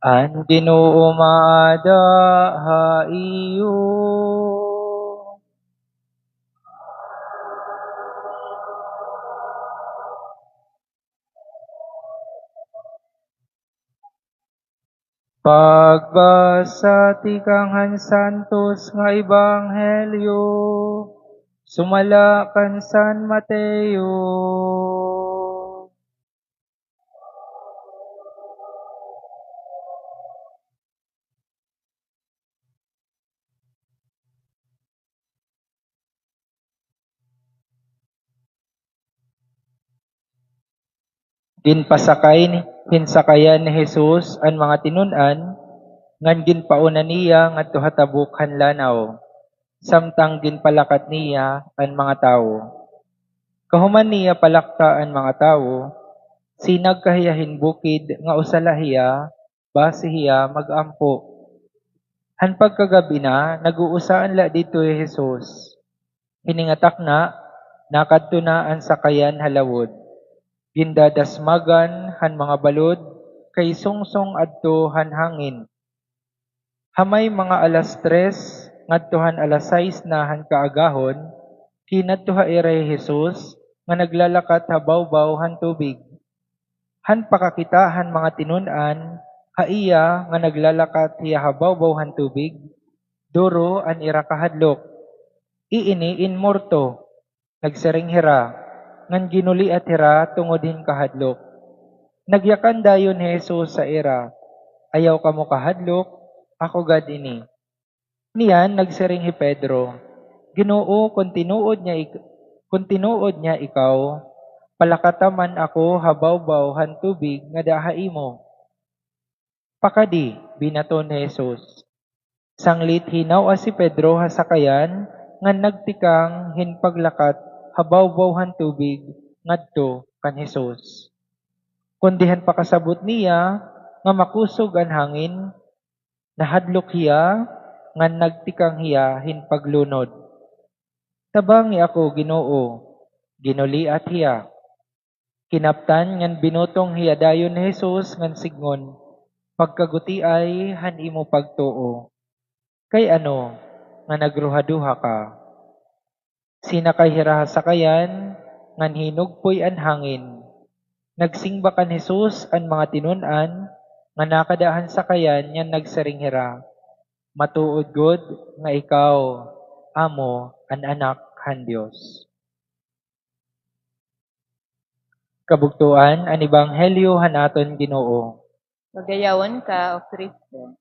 Ang Ginoo maada haiyo. Pagbasa ti Kanghan Santos nga Ebanghelyo, sumala kan San Mateo. Hinsakayan ni Jesus ang mga tinun-an, ngan ginpauna niya ngadto hatabuk lanaw, samtang ginpalakat niya ang mga tawo. Kahuman niya palakta ang mga tawo, sinag kahiyahin bukid nga usalahiya, base hiya magampo. Han pagkagabi na, nag-uusaan la dito Jesus. Hiningatak na, nakadto na ang sakayan halawod. Gindadasmagan han mga balod, kay sungsong adto han hangin. Hamay mga alas 3, ngadtohan alas 6 na han kaagahon, kinadto iray Jesus, nga naglalakat habawbaw han tubig. Han pakakita han mga tinun-an, haiya nga naglalakat hiya habawbaw han tubig, duro an ira kahadlok. Iini in morto, nagsaring hira, ngan ginuli at hira tungod hin kahadlok. Nagyakan dayon ni Jesus sa ira, ayaw kamo kahadlok, ako gad ini. Niyan nagsaring hi Pedro, Ginoo kung tinuod niya ikaw, palakataman ako habawbaw han tubig nga dahay mo. Pakadi, binaton ni Jesus. Sanglit hinaw si Pedro hasakayan, nga nagtikang hinpaglakat habawbaw han tubig ngadto kan Jesus. Kundihan pakasabot niya, nga makusog ang hangin, nahadlok hiya, nga nagtikang hiya hinpaglunod. Tabangi ako, Ginoo, ginuliat hiya. Kinaptan ngan binutong hiya dayon ni Jesus ngan signon, pagkaguti ay han imo pagtuo. Kay ano, nga nagruhaduha ka? Sinakay hiraha sakayan, ngan hinugpoy an hangin. Nagsingba kan Jesus an mga tinun-an, nga nakadahan sakayan yan nagsaring hira. Matuod god nga ikaw, amo, an anak han Dios. Kabugtuan an Ebanghelyo hanaton Ginoo. Magayawan ka, O Kristo.